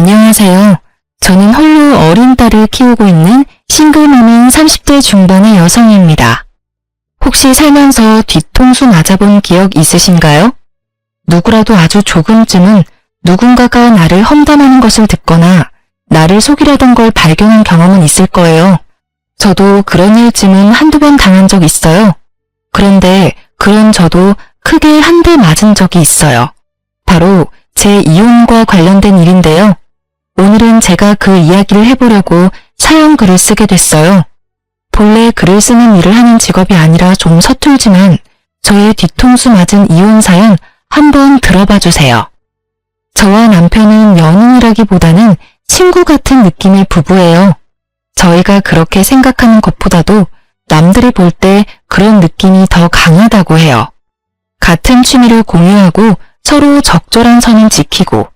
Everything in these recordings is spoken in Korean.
안녕하세요. 저는 홀로 어린 딸을 키우고 있는 싱글맘인 30대 중반의 여성입니다. 혹시 살면서 뒤통수 맞아본 기억 있으신가요? 누구라도 아주 조금쯤은 누군가가 나를 험담하는 것을 듣거나 나를 속이려던 걸 발견한 경험은 있을 거예요. 저도 그런 일쯤은 한두 번 당한 적 있어요. 그런데 그런 저도 크게 한 대 맞은 적이 있어요. 바로 제 이혼과 관련된 일인데요. 오늘은 제가 그 이야기를 해보려고 사연 글을 쓰게 됐어요. 본래 글을 쓰는 일을 하는 직업이 아니라 좀 서툴지만 저의 뒤통수 맞은 이혼 사연 한번 들어봐 주세요. 저와 남편은 연인이라기보다는 친구 같은 느낌의 부부예요. 저희가 그렇게 생각하는 것보다도 남들이 볼 때 그런 느낌이 더 강하다고 해요. 같은 취미를 공유하고 서로 적절한 선은 지키고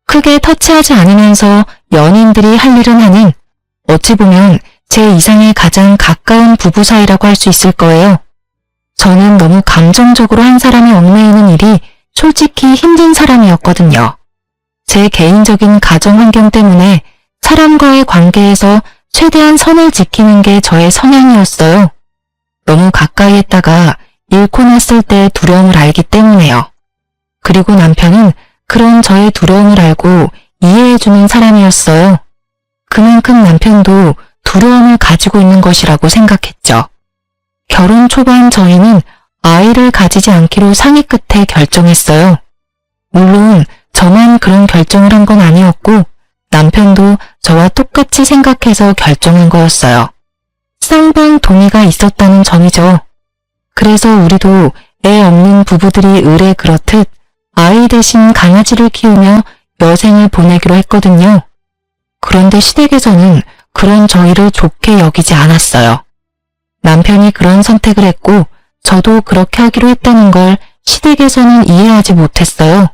크게 터치하지 않으면서 연인들이 할 일은 하는 어찌 보면 제 이상의 가장 가까운 부부 사이라고 할 수 있을 거예요. 저는 너무 감정적으로 한 사람이 얽매이는 일이 솔직히 힘든 사람이었거든요. 제 개인적인 가정 환경 때문에 사람과의 관계에서 최대한 선을 지키는 게 저의 성향이었어요. 너무 가까이 했다가 잃고 났을 때 두려움을 알기 때문에요. 그리고 남편은 그런 저의 두려움을 알고 이해해주는 사람이었어요. 그만큼 남편도 두려움을 가지고 있는 것이라고 생각했죠. 결혼 초반 저희는 아이를 가지지 않기로 상의 끝에 결정했어요. 물론 저만 그런 결정을 한 건 아니었고 남편도 저와 똑같이 생각해서 결정한 거였어요. 쌍방 동의가 있었다는 점이죠. 그래서 우리도 애 없는 부부들이 의례 그렇듯 아이 대신 강아지를 키우며 여생을 보내기로 했거든요. 그런데 시댁에서는 그런 저희를 좋게 여기지 않았어요. 남편이 그런 선택을 했고 저도 그렇게 하기로 했다는 걸 시댁에서는 이해하지 못했어요.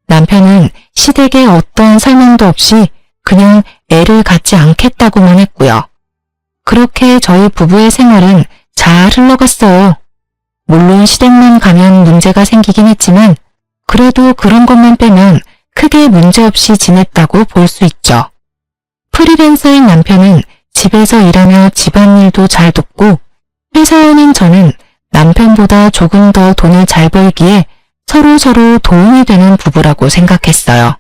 남편은 시댁에 어떠한 설명도 없이 그냥 애를 갖지 않겠다고만 했고요. 그렇게 저희 부부의 생활은 잘 흘러갔어요. 물론 시댁만 가면 문제가 생기긴 했지만 그래도 그런 것만 빼면 크게 문제없이 지냈다고 볼 수 있죠. 프리랜서인 남편은 집에서 일하며 집안일도 잘 돕고 회사원인 저는 남편보다 조금 더 돈을 잘 벌기에 서로 도움이 되는 부부라고 생각했어요.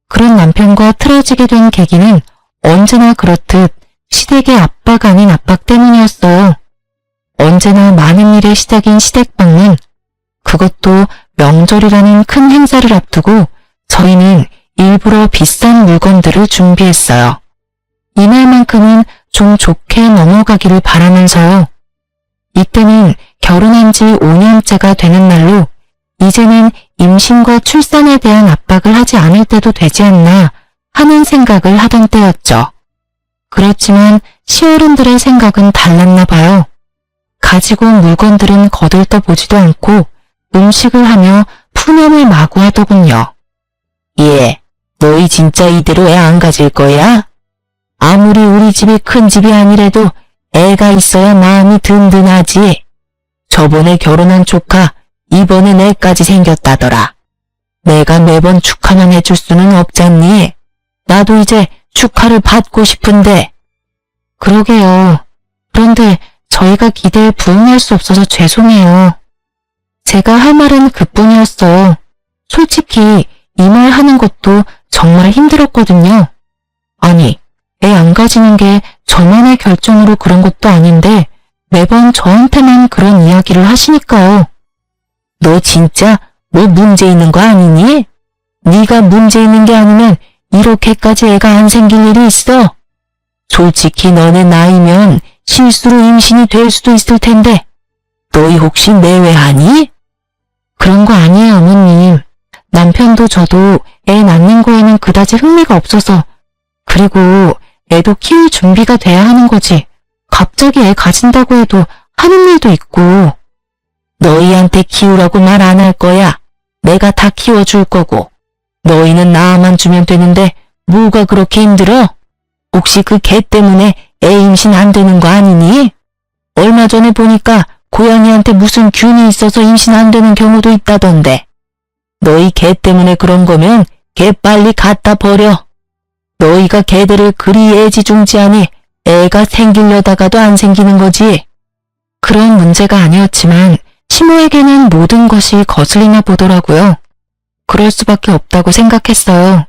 그런 남편과 틀어지게 된 계기는 언제나 그렇듯 시댁의 압박 아닌 압박 때문이었어요. 언제나 많은 일의 시작인 시댁 방문, 그것도 명절이라는 큰 행사를 앞두고 저희는 일부러 비싼 물건들을 준비했어요. 이날만큼은 좀 좋게 넘어가기를 바라면서요. 이때는 결혼한 지 5년째가 되는 날로 이제는 임신과 출산에 대한 압박을 하지 않을 때도 되지 않나 하는 생각을 하던 때였죠. 그렇지만 시어른들의 생각은 달랐나 봐요. 가지고 온 물건들은 거들떠보지도 않고 음식을 하며 푸념을 마구 하더군요. 예, 너희 진짜 이대로 애 안 가질 거야? 아무리 우리 집이 큰 집이 아니래도 애가 있어야 마음이 든든하지. 저번에 결혼한 조카 이번엔 애까지 생겼다더라. 내가 매번 축하만 해줄 수는 없잖니. 나도 이제 축하를 받고 싶은데. 그러게요. 그런데 저희가 기대에 부응할 수 없어서 죄송해요. 제가 할 말은 그뿐이었어요. 솔직히 이 말 하는 것도 정말 힘들었거든요. 아니, 애 안 가지는 게 저만의 결정으로 그런 것도 아닌데 매번 저한테만 그런 이야기를 하시니까요. 너 진짜 뭐 문제 있는 거 아니니? 네가 문제 있는 게 아니면 이렇게까지 애가 안 생길 일이 있어? 솔직히 너네 나이면 실수로 임신이 될 수도 있을 텐데 너희 혹시 내외하니? 그런 거 아니에요, 어머님. 남편도 저도 애 낳는 거에는 그다지 흥미가 없어서 그리고 애도 키울 준비가 돼야 하는 거지. 갑자기 애 가진다고 해도 하는 일도 있고. 너희한테 키우라고 말 안 할 거야. 내가 다 키워줄 거고. 너희는 나만 주면 되는데 뭐가 그렇게 힘들어? 혹시 그 개 때문에 애 임신 안 되는 거 아니니? 얼마 전에 보니까 고양이한테 무슨 균이 있어서 임신 안 되는 경우도 있다던데. 너희 개 때문에 그런 거면 개 빨리 갖다 버려. 너희가 걔들을 그리 애지중지하니 애가 생기려다가도 안 생기는 거지. 그런 문제가 아니었지만 시모에게는 모든 것이 거슬리나 보더라고요. 그럴 수밖에 없다고 생각했어요.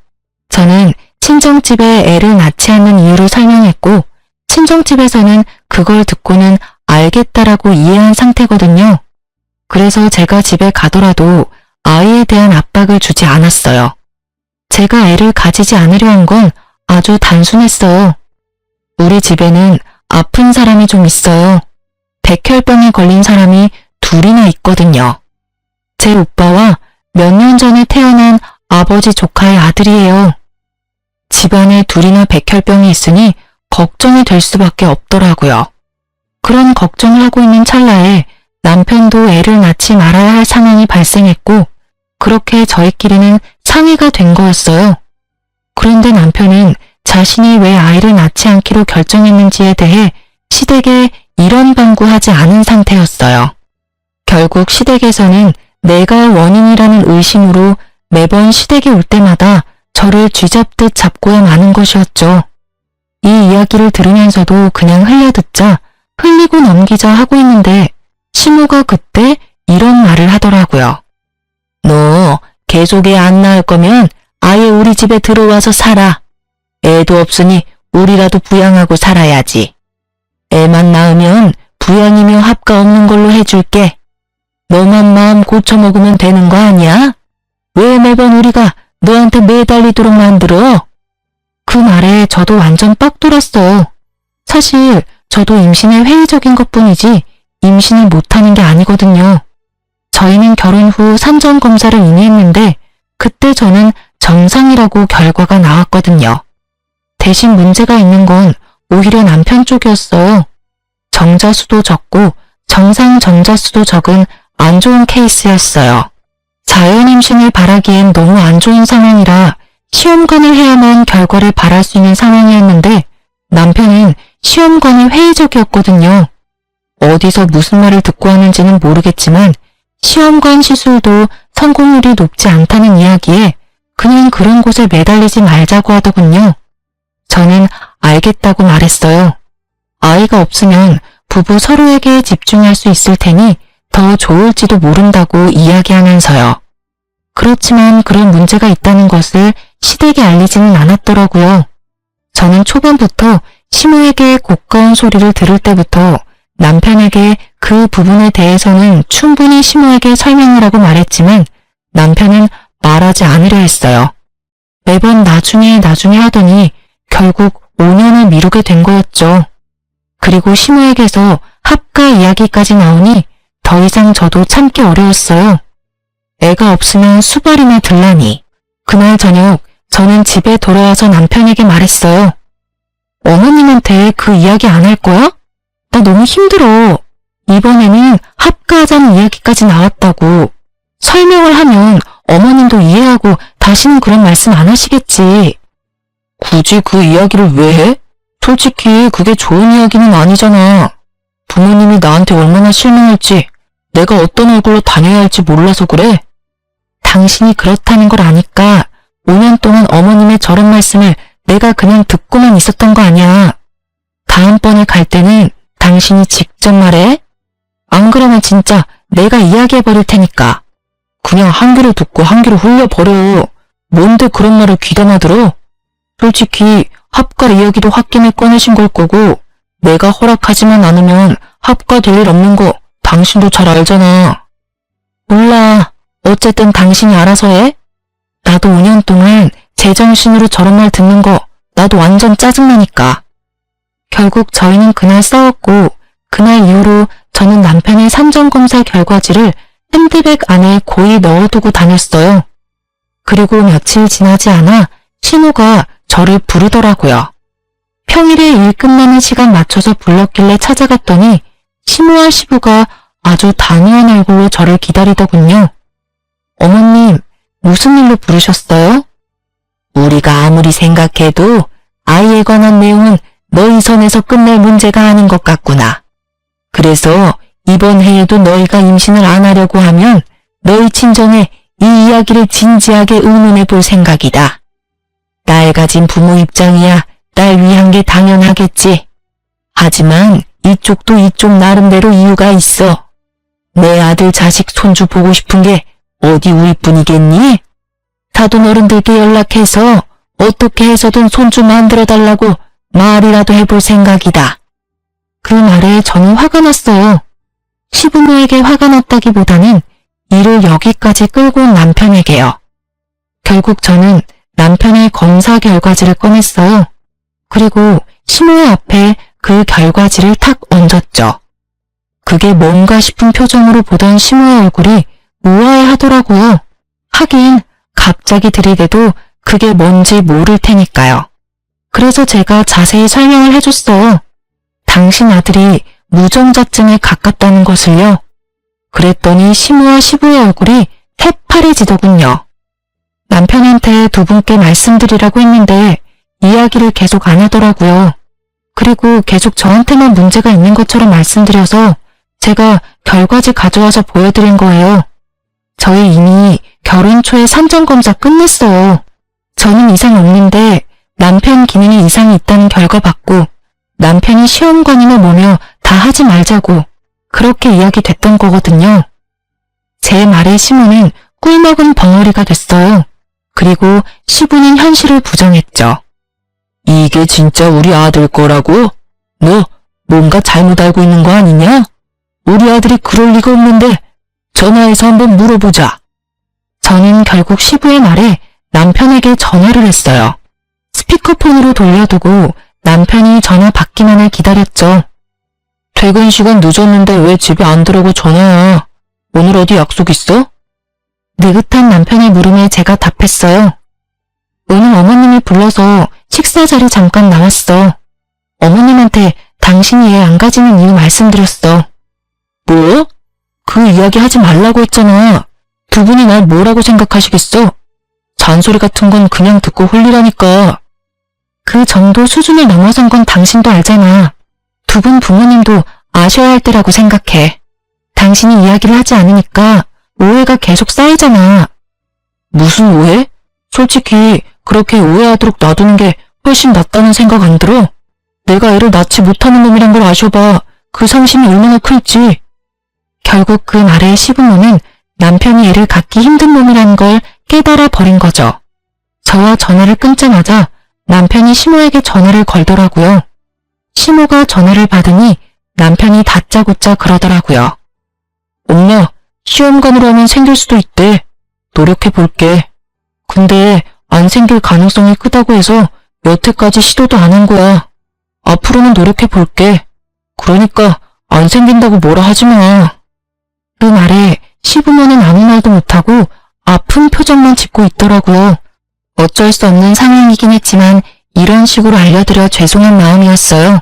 저는 친정집에 애를 낳지 않는 이유를 설명했고 친정집에서는 그걸 듣고는 알겠다라고 이해한 상태거든요. 그래서 제가 집에 가더라도 아이에 대한 압박을 주지 않았어요. 제가 애를 가지지 않으려 한 건 아주 단순했어요. 우리 집에는 아픈 사람이 좀 있어요. 백혈병에 걸린 사람이 둘이나 있거든요. 제 오빠와 몇 년 전에 태어난 아버지 조카의 아들이에요. 집안에 둘이나 백혈병이 있으니 걱정이 될 수밖에 없더라고요. 그런 걱정을 하고 있는 찰나에 남편도 애를 낳지 말아야 할 상황이 발생했고 그렇게 저희끼리는 상의가 된 거였어요. 그런데 남편은 자신이 왜 아이를 낳지 않기로 결정했는지에 대해 시댁에 이런 방구하지 않은 상태였어요. 결국 시댁에서는 내가 원인이라는 의심으로 매번 시댁에 올 때마다 저를 쥐잡듯 잡고야 마는 것이었죠. 이 이야기를 들으면서도 그냥 흘려듣자 흘리고 넘기자 하고 있는데 시모가 그때 이런 말을 하더라고요. 너 계속 애 안 낳을 거면 아예 우리 집에 들어와서 살아. 애도 없으니 우리라도 부양하고 살아야지. 애만 낳으면 부양이며 합가 없는 걸로 해줄게. 너만 마음 고쳐먹으면 되는 거 아니야? 왜 매번 우리가 너한테 매달리도록 만들어? 그 말에 저도 완전 빡 돌았어요. 사실 저도 임신에 회의적인 것뿐이지 임신을 못하는 게 아니거든요. 저희는 결혼 후 산전검사를 이미 했는데 그때 저는 정상이라고 결과가 나왔거든요. 대신 문제가 있는 건 오히려 남편 쪽이었어요. 정자수도 적고 정상 정자수도 적은 안 좋은 케이스였어요. 자연 임신을 바라기엔 너무 안 좋은 상황이라 시험관을 해야만 결과를 바랄 수 있는 상황이었는데 남편은 시험관이 회의적이었거든요. 어디서 무슨 말을 듣고 하는지는 모르겠지만 시험관 시술도 성공률이 높지 않다는 이야기에 그냥 그런 곳에 매달리지 말자고 하더군요. 저는 알겠다고 말했어요. 아이가 없으면 부부 서로에게 집중할 수 있을 테니 더 좋을지도 모른다고 이야기하면서요. 그렇지만 그런 문제가 있다는 것을 시댁에 알리지는 않았더라고요. 저는 초반부터 시모에게 고가운 소리를 들을 때부터 남편에게 그 부분에 대해서는 충분히 시모에게 설명을 하고 말했지만 남편은 말하지 않으려 했어요. 매번 나중에 하더니 결국 5년을 미루게 된 거였죠. 그리고 시모에게서 합가 이야기까지 나오니 더 이상 저도 참기 어려웠어요. 애가 없으면 수발이나 들라니. 그날 저녁 저는 집에 돌아와서 남편에게 말했어요. 어머님한테 그 이야기 안 할 거야? 나 너무 힘들어. 이번에는 합가하자는 이야기까지 나왔다고. 설명을 하면 어머님도 이해하고 다시는 그런 말씀 안 하시겠지. 굳이 그 이야기를 왜 해? 솔직히 그게 좋은 이야기는 아니잖아. 부모님이 나한테 얼마나 실망할지 내가 어떤 얼굴로 다녀야 할지 몰라서 그래. 당신이 그렇다는 걸 아니까 5년 동안 어머님의 저런 말씀을 내가 그냥 듣고만 있었던 거 아니야. 다음번에 갈 때는 당신이 직접 말해. 안 그러면 진짜 내가 이야기해버릴 테니까. 그냥 한 귀로 듣고 한 귀로 흘려버려. 뭔데 그런 말을 귀담아 들어? 솔직히 합가 이야기도 홧김에 꺼내신 걸 거고 내가 허락하지만 않으면 합가 될 일 없는 거 당신도 잘 알잖아. 몰라. 어쨌든 당신이 알아서 해. 나도 5년 동안 제정신으로 저런 말 듣는 거 나도 완전 짜증나니까. 결국 저희는 그날 싸웠고 그날 이후로 저는 남편의 산전검사 결과지를 핸드백 안에 고이 넣어두고 다녔어요. 그리고 며칠 지나지 않아 신호가 저를 부르더라고요. 평일에 일 끝나는 시간 맞춰서 불렀길래 찾아갔더니 시모와 시부가 아주 단호한 얼굴로 저를 기다리더군요. 어머님, 무슨 일로 부르셨어요? 우리가 아무리 생각해도 아이에 관한 내용은 너희 선에서 끝낼 문제가 아닌 것 같구나. 그래서 이번 해에도 너희가 임신을 안 하려고 하면 너희 친정에 이 이야기를 진지하게 의논해 볼 생각이다. 딸 가진 부모 입장이야 딸 위한 게 당연하겠지. 하지만 이쪽도 이쪽 나름대로 이유가 있어. 내 아들 자식 손주 보고 싶은 게 어디 우리뿐이겠니? 사돈 어른들께 연락해서 어떻게 해서든 손주 만들어 달라고 말이라도 해볼 생각이다. 그 말에 저는 화가 났어요. 시부모에게 화가 났다기보다는 일을 여기까지 끌고 온 남편에게요. 결국 저는 남편의 검사 결과지를 꺼냈어요. 그리고 시모의 앞에 그 결과지를 탁 얹었죠. 그게 뭔가 싶은 표정으로 보던 시모의 얼굴이 우아해 하더라고요. 하긴 갑자기 들이대도 그게 뭔지 모를 테니까요. 그래서 제가 자세히 설명을 해줬어요. 당신 아들이 무정자증에 가깝다는 것을요. 그랬더니 시모와 시부의 얼굴이 새파래지더군요. 남편한테 두 분께 말씀드리라고 했는데 이야기를 계속 안 하더라고요. 그리고 계속 저한테만 문제가 있는 것처럼 말씀드려서 제가 결과지 가져와서 보여드린 거예요. 저희 이미 결혼 초에 산전검사 끝냈어요. 저는 이상 없는데 남편 기능에 이상이 있다는 결과 받고 남편이 시험관이나 뭐며 다 하지 말자고 그렇게 이야기됐던 거거든요. 제 말에 시모는 꿀먹은 벙어리가 됐어요. 그리고 시부는 현실을 부정했죠. 이게 진짜 우리 아들 거라고? 너 뭔가 잘못 알고 있는 거 아니냐? 우리 아들이 그럴 리가 없는데 전화해서 한번 물어보자. 저는 결국 시부의 말에 남편에게 전화를 했어요. 스피커폰으로 돌려두고 남편이 전화 받기만을 기다렸죠. 퇴근 시간 늦었는데 왜 집에 안 들어오고 전화야? 오늘 어디 약속 있어? 느긋한 남편의 물음에 제가 답했어요. 오늘 어머님이 불러서 식사 자리 잠깐 나왔어. 어머님한테 당신이 애 안 가지는 이유 말씀드렸어. 뭐? 그 이야기 하지 말라고 했잖아. 두 분이 날 뭐라고 생각하시겠어? 잔소리 같은 건 그냥 듣고 홀리라니까. 그 정도 수준을 넘어선 건 당신도 알잖아. 두 분 부모님도 아셔야 할 때라고 생각해. 당신이 이야기를 하지 않으니까 오해가 계속 쌓이잖아. 무슨 오해? 솔직히 그렇게 오해하도록 놔두는 게 훨씬 낫다는 생각 안 들어? 내가 애를 낳지 못하는 놈이란 걸 아셔봐. 그 상심이 얼마나 클지. 결국 그 말에 시부모는 남편이 애를 갖기 힘든 놈이라는 걸 깨달아 버린 거죠. 저와 전화를 끊자마자 남편이 시모에게 전화를 걸더라고요. 시모가 전화를 받으니 남편이 다짜고짜 그러더라고요. 엄마, 시험관으로 하면 생길 수도 있대. 노력해볼게. 근데 안 생길 가능성이 크다고 해서 여태까지 시도도 안 한 거야. 앞으로는 노력해볼게. 그러니까 안 생긴다고 뭐라 하지 마. 그 말에 시부모는 아무 말도 못하고 아픈 표정만 짓고 있더라고요. 어쩔 수 없는 상황이긴 했지만 이런 식으로 알려드려 죄송한 마음이었어요.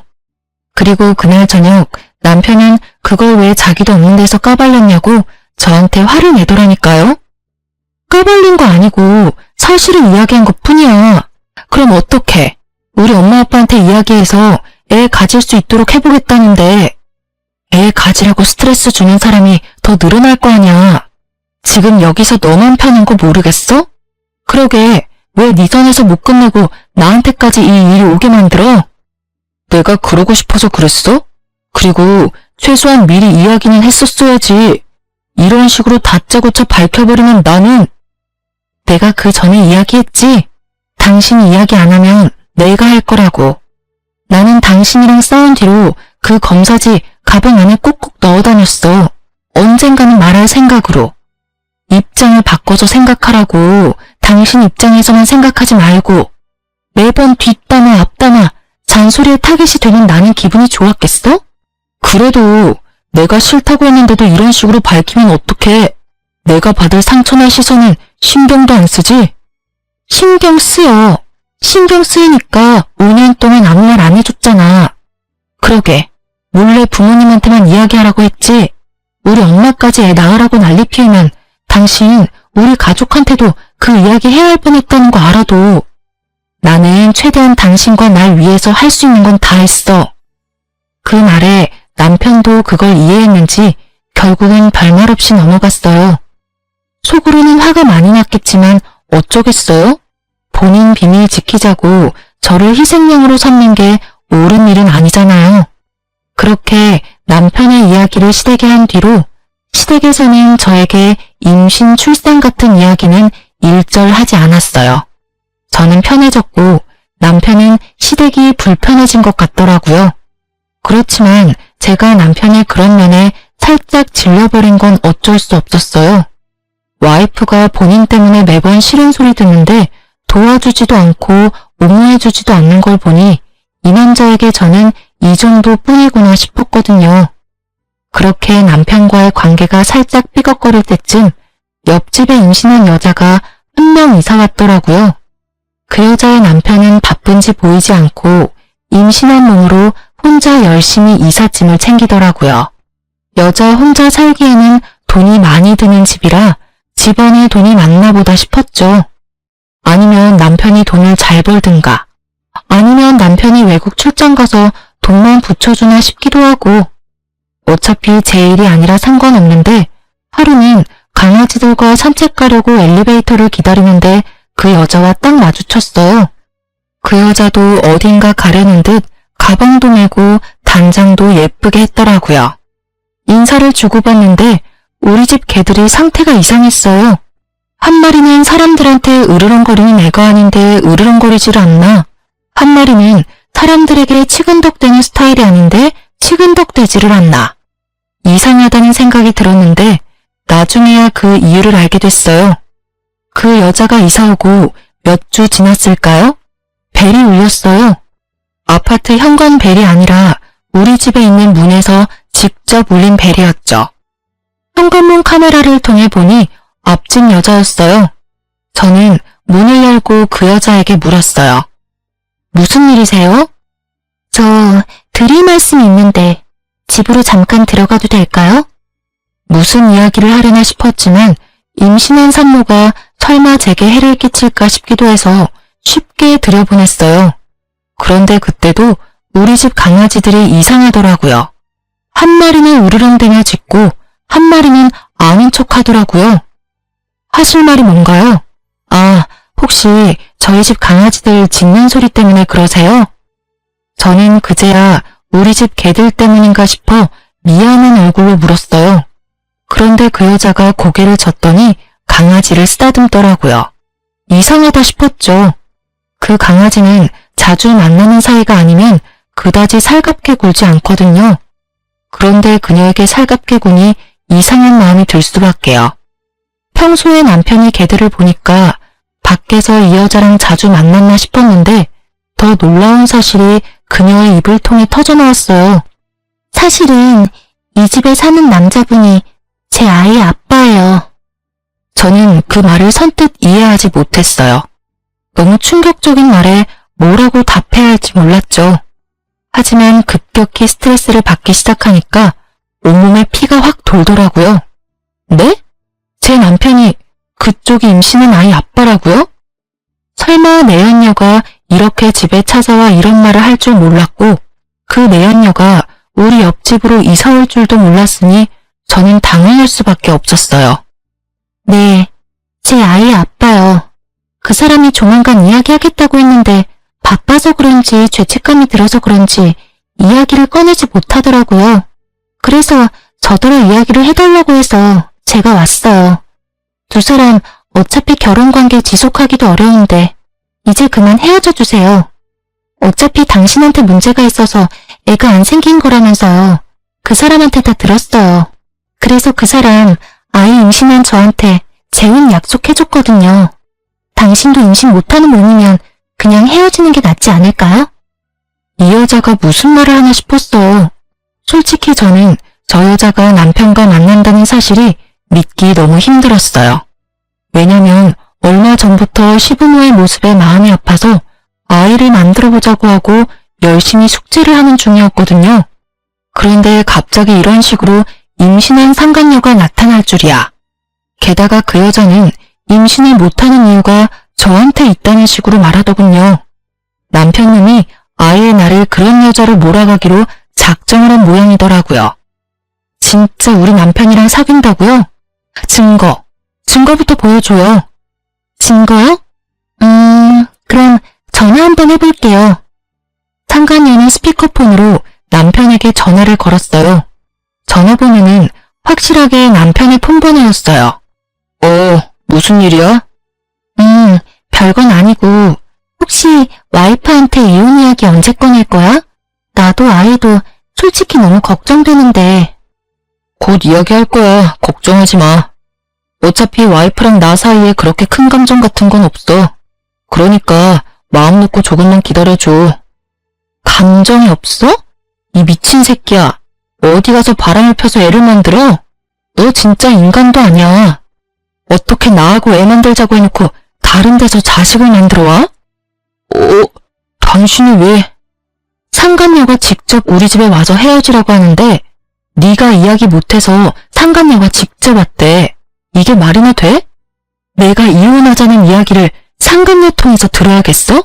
그리고 그날 저녁 남편은 그걸 왜 자기도 없는 데서 까발렸냐고 저한테 화를 내더라니까요. 까발린 거 아니고 사실을 이야기한 것 뿐이야. 그럼 어떡해? 우리 엄마 아빠한테 이야기해서 애 가질 수 있도록 해보겠다는데 애 가지라고 스트레스 주는 사람이 더 늘어날 거 아니야. 지금 여기서 너만 편한 거 모르겠어? 그러게 왜 네 선에서 못 끝내고 나한테까지 이 일이 오게 만들어? 내가 그러고 싶어서 그랬어? 그리고 최소한 미리 이야기는 했었어야지. 이런 식으로 다짜고짜 밝혀버리면 나는 내가 그 전에 이야기했지. 당신이 이야기 안 하면 내가 할 거라고. 나는 당신이랑 싸운 뒤로 그 검사지 가방 안에 꼭꼭 넣어 다녔어. 언젠가는 말할 생각으로. 입장을 바꿔서 생각하라고. 당신 입장에서만 생각하지 말고. 매번 뒷담화 앞담화 잔소리에 타겟이 되는 나는 기분이 좋았겠어? 그래도 내가 싫다고 했는데도 이런 식으로 밝히면 어떡해. 내가 받을 상처나 시선은 신경도 안 쓰지? 신경 쓰여. 신경 쓰이니까 5년 동안 아무 말 안 해줬잖아. 그러게 몰래 부모님한테만 이야기하라고 했지. 우리 엄마까지 애 낳으라고 난리 피우면 당신 우리 가족한테도 그 이야기 해야 할 뻔했다는 거 알아도 나는 최대한 당신과 날 위해서 할 수 있는 건 다 했어. 그 말에 남편도 그걸 이해했는지 결국은 별말 없이 넘어갔어요. 속으로는 화가 많이 났겠지만 어쩌겠어요? 본인 비밀 지키자고 저를 희생양으로 삼는 게 옳은 일은 아니잖아요. 그렇게 남편의 이야기를 시댁에 한 뒤로 시댁에서는 저에게 임신 출산 같은 이야기는 일절 하지 않았어요. 저는 편해졌고 남편은 시댁이 불편해진 것 같더라고요. 그렇지만 제가 남편의 그런 면에 살짝 질려버린 건 어쩔 수 없었어요. 와이프가 본인 때문에 매번 싫은 소리 듣는데 도와주지도 않고 옹호해주지도 않는 걸 보니 이 남자에게 저는 이 정도뿐이구나 싶었거든요. 그렇게 남편과의 관계가 살짝 삐걱거릴 때쯤 옆집에 임신한 여자가 한 명 이사 왔더라고요. 그 여자의 남편은 바쁜지 보이지 않고 임신한 몸으로 혼자 열심히 이삿짐을 챙기더라고요. 여자 혼자 살기에는 돈이 많이 드는 집이라 집안에 돈이 많나 보다 싶었죠. 아니면 남편이 돈을 잘 벌든가, 아니면 남편이 외국 출장 가서 돈만 붙여주나 싶기도 하고, 어차피 제 일이 아니라 상관없는데 하루는 강아지들과 산책 가려고 엘리베이터를 기다리는데 그 여자와 딱 마주쳤어요. 그 여자도 어딘가 가려는 듯 가방도 메고 단장도 예쁘게 했더라고요. 인사를 주고받는데 우리 집 개들이 상태가 이상했어요. 한 마리는 사람들한테 으르렁거리는 애가 아닌데 으르렁거리지를 않나. 한 마리는 사람들에게 치근덕대는 스타일이 아닌데 치근덕대지를 않나. 이상하다는 생각이 들었는데 나중에야 그 이유를 알게 됐어요. 그 여자가 이사 오고 몇 주 지났을까요? 벨이 울렸어요. 아파트 현관 벨이 아니라 우리 집에 있는 문에서 직접 울린 벨이었죠. 현관문 카메라를 통해 보니 앞집 여자였어요. 저는 문을 열고 그 여자에게 물었어요. 무슨 일이세요? 저 드릴 말씀이 있는데 집으로 잠깐 들어가도 될까요? 무슨 이야기를 하려나 싶었지만 임신한 산모가 설마 제게 해를 끼칠까 싶기도 해서 쉽게 들여보냈어요. 그런데 그때도 우리 집 강아지들이 이상하더라고요. 한 마리는 으르렁대며 짖고 한 마리는 아닌 척 하더라고요. 하실 말이 뭔가요? 아, 혹시 저희 집 강아지들 짖는 소리 때문에 그러세요? 저는 그제야 우리 집 개들 때문인가 싶어 미안한 얼굴로 물었어요. 그런데 그 여자가 고개를 젓더니 강아지를 쓰다듬더라고요. 이상하다 싶었죠. 그 강아지는 자주 만나는 사이가 아니면 그다지 살갑게 굴지 않거든요. 그런데 그녀에게 살갑게 구니 이상한 마음이 들 수밖에요. 평소에 남편이 개들을 보니까 밖에서 이 여자랑 자주 만났나 싶었는데 더 놀라운 사실이 그녀의 입을 통해 터져나왔어요. 사실은 이 집에 사는 남자분이 제 아이의 아빠예요. 저는 그 말을 선뜻 이해하지 못했어요. 너무 충격적인 말에 뭐라고 답해야 할지 몰랐죠. 하지만 급격히 스트레스를 받기 시작하니까 온몸에 피가 확 돌더라고요. 네? 제 남편이 그쪽이 임신한 아이 아빠라고요? 설마 내연녀가 이렇게 집에 찾아와 이런 말을 할 줄 몰랐고 그 내연녀가 우리 옆집으로 이사 올 줄도 몰랐으니 저는 당황할 수밖에 없었어요. 네, 제 아이의 아빠요. 그 사람이 조만간 이야기하겠다고 했는데 바빠서 그런지 죄책감이 들어서 그런지 이야기를 꺼내지 못하더라고요. 그래서 저더러 이야기를 해달라고 해서 제가 왔어요. 두 사람 어차피 결혼관계 지속하기도 어려운데 이제 그만 헤어져 주세요. 어차피 당신한테 문제가 있어서 애가 안 생긴 거라면서요. 그 사람한테 다 들었어요. 그래서 그 사람 아이 임신한 저한테 재혼 약속해줬거든요. 당신도 임신 못하는 몸이면 그냥 헤어지는 게 낫지 않을까요? 이 여자가 무슨 말을 하나 싶었어요. 솔직히 저는 저 여자가 남편과 만난다는 사실이 믿기 너무 힘들었어요. 왜냐면 얼마 전부터 시부모의 모습에 마음이 아파서 아이를 만들어보자고 하고 열심히 숙제를 하는 중이었거든요. 그런데 갑자기 이런 식으로 임신한 상간녀가 나타날 줄이야. 게다가 그 여자는 임신을 못하는 이유가 저한테 있다는 식으로 말하더군요. 남편님이 아이의 나를 그런 여자로 몰아가기로 작정을 한 모양이더라고요. 진짜 우리 남편이랑 사귄다고요? 증거부터 보여줘요. 증거요? 그럼 전화 한번 해볼게요. 상간녀는 스피커폰으로 남편에게 전화를 걸었어요. 전화번호는 확실하게 남편의 폰번호였어요. 무슨 일이야? 별건 아니고 혹시 와이프한테 이혼 이야기 언제 꺼낼 거야? 나도 아이도 솔직히 너무 걱정되는데. 곧 이야기할 거야. 걱정하지 마. 어차피 와이프랑 나 사이에 그렇게 큰 감정 같은 건 없어. 그러니까 마음 놓고 조금만 기다려줘. 감정이 없어? 이 미친 새끼야. 어디 가서 바람을 펴서 애를 만들어? 너 진짜 인간도 아니야. 어떻게 나하고 애 만들자고 해놓고 다른 데서 자식을 만들어 와? 당신이 왜? 상간녀가 직접 우리 집에 와서 헤어지라고 하는데 네가 이야기 못해서 상간녀가 직접 왔대. 이게 말이나 돼? 내가 이혼하자는 이야기를 상간녀 통해서 들어야겠어?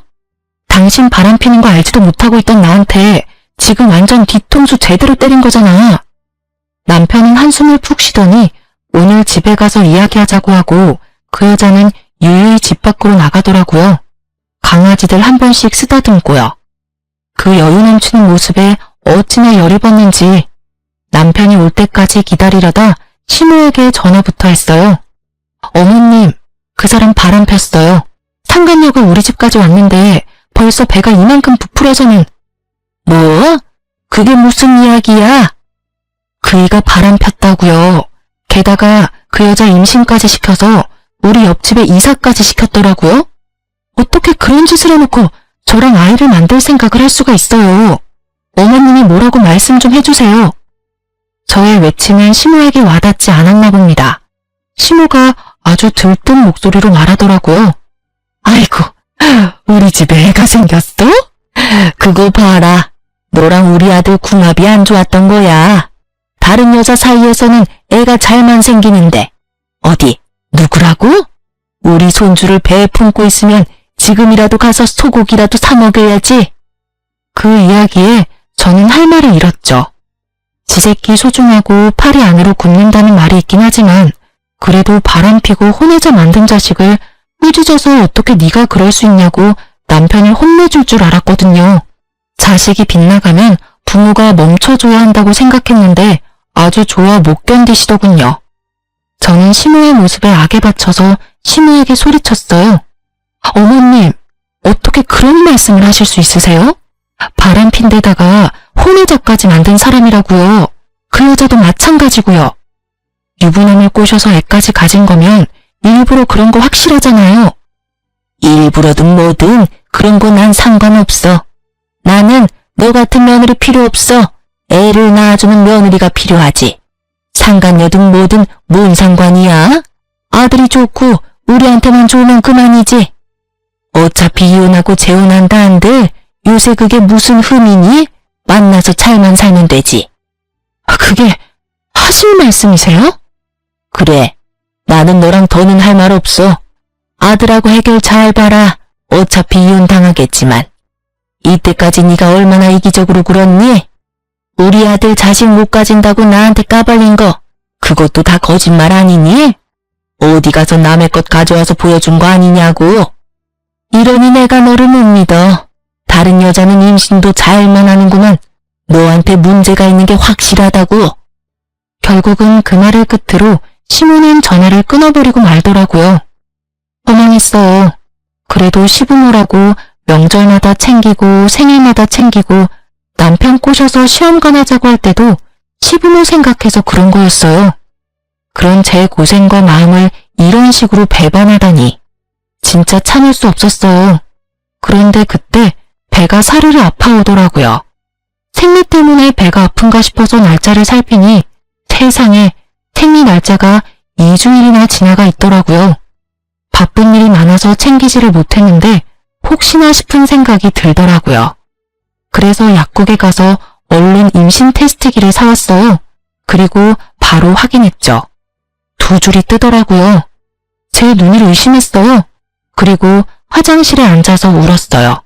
당신 바람 피는 거 알지도 못하고 있던 나한테 지금 완전 뒤통수 제대로 때린 거잖아. 남편은 한숨을 푹 쉬더니 오늘 집에 가서 이야기하자고 하고 그 여자는 유유히 집 밖으로 나가더라고요. 강아지들 한 번씩 쓰다듬고요. 그 여유 넘치는 모습에 어찌나 열이 받는지 남편이 올 때까지 기다리려다 시모에게 전화부터 했어요. 어머님, 그 사람 바람 폈어요. 상간녀가 우리 집까지 왔는데 벌써 배가 이만큼 부풀어서는. 뭐? 그게 무슨 이야기야? 그이가 바람 폈다고요. 게다가 그 여자 임신까지 시켜서 우리 옆집에 이사까지 시켰더라고요. 어떻게 그런 짓을 해놓고 저랑 아이를 만들 생각을 할 수가 있어요. 어머님이 뭐라고 말씀 좀 해주세요. 저의 외침은 시모에게 와닿지 않았나 봅니다. 시모가 아주 들뜬 목소리로 말하더라고요. 아이고, 우리 집에 애가 생겼어? 그거 봐라. 너랑 우리 아들 궁합이 안 좋았던 거야. 다른 여자 사이에서는 애가 잘만 생기는데 어디 누구라고? 우리 손주를 배에 품고 있으면 지금이라도 가서 소고기라도 사 먹여야지. 그 이야기에 저는 할 말을 잃었죠. 지 새끼 소중하고 팔이 안으로 굽는다는 말이 있긴 하지만 그래도 바람피고 혼내자 만든 자식을 꾸짖어서 어떻게 네가 그럴 수 있냐고 남편이 혼내줄 줄 알았거든요. 자식이 빗나가면 부모가 멈춰줘야 한다고 생각했는데 아주 좋아 못 견디시더군요. 저는 시모의 모습에 악에 받쳐서 시모에게 소리쳤어요. 어머님, 어떻게 그런 말씀을 하실 수 있으세요? 바람핀 데다가 혼외자까지 만든 사람이라고요. 그 여자도 마찬가지고요. 유부남을 꼬셔서 애까지 가진 거면 일부러 그런 거 확실하잖아요. 일부러든 뭐든 그런 거 난 상관없어. 나는 너 같은 며느리 필요 없어. 애를 낳아주는 며느리가 필요하지. 상간녀든 뭐든 뭔 상관이야? 아들이 좋고 우리한테만 좋으면 그만이지. 어차피 이혼하고 재혼한다 한들 요새 그게 무슨 흠이니? 만나서 잘만 살면 되지. 그게 하실 말씀이세요? 그래. 나는 너랑 더는 할 말 없어. 아들하고 해결 잘 봐라. 어차피 이혼 당하겠지만. 이때까지 네가 얼마나 이기적으로 굴었니? 우리 아들 자식 못 가진다고 나한테 까발린 거 그것도 다 거짓말 아니니? 어디 가서 남의 것 가져와서 보여준 거 아니냐고. 이러니 내가 너를 못 믿어. 다른 여자는 임신도 잘만 하는구만. 너한테 문제가 있는 게 확실하다고. 결국은 그 말을 끝으로 시모는 전화를 끊어버리고 말더라고요. 허망했어요. 그래도 시부모라고 명절마다 챙기고 생일마다 챙기고 남편 꼬셔서 시험관 하자고 할 때도 시부모 생각해서 그런 거였어요. 그런 제 고생과 마음을 이런 식으로 배반하다니 진짜 참을 수 없었어요. 그런데 그때 배가 사르르 아파오더라고요. 생리 때문에 배가 아픈가 싶어서 날짜를 살피니 세상에 생리 날짜가 2주일이나 지나가 있더라고요. 바쁜 일이 많아서 챙기지를 못했는데 혹시나 싶은 생각이 들더라고요. 그래서 약국에 가서 얼른 임신 테스트기를 사왔어요. 그리고 바로 확인했죠. 2줄이 뜨더라고요. 제 눈을 의심했어요. 그리고 화장실에 앉아서 울었어요.